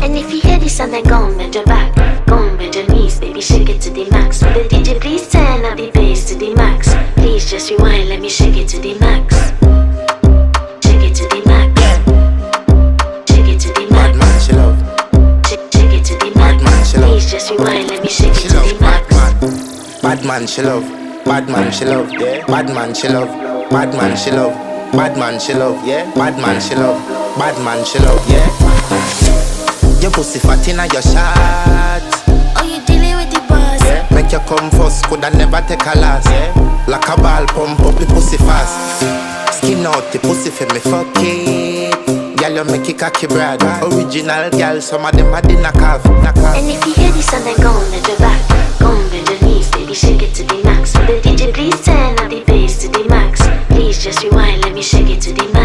And if you hear this and then go on bend your back, go on bend your knees, baby, shake it to the max. Will the DJ please turn up the bass to the max? Please just rewind, let me shake it to the max. Shake it to the max. Shake it to the max. Bad man, she love. Shake it to the max. Bad man, she love. Please just rewind, let me shake it She to love the max. bad man, she love. Bad man, she love. Yeah. Bad man, she love. Bad man, she love. Bad man, she love. Yeah. Bad man, she love. Bad man, she love. Yeah. Your pussy fat inna your shot. Oh, you dealing with the boss? Yeah. Make you come first, coulda never take a last. Yeah. Like a ball, pump up the pussy fast. Skin out the pussy for me fuck it. Girl, you make it cocky brad. Original girl, some of them a dinner calf. And if you hear this and then go on bend your back, go on bend your knees, baby, shake it to the max. Will the DJ please turn up the bass to the max? Please just rewind, let me shake it to the max.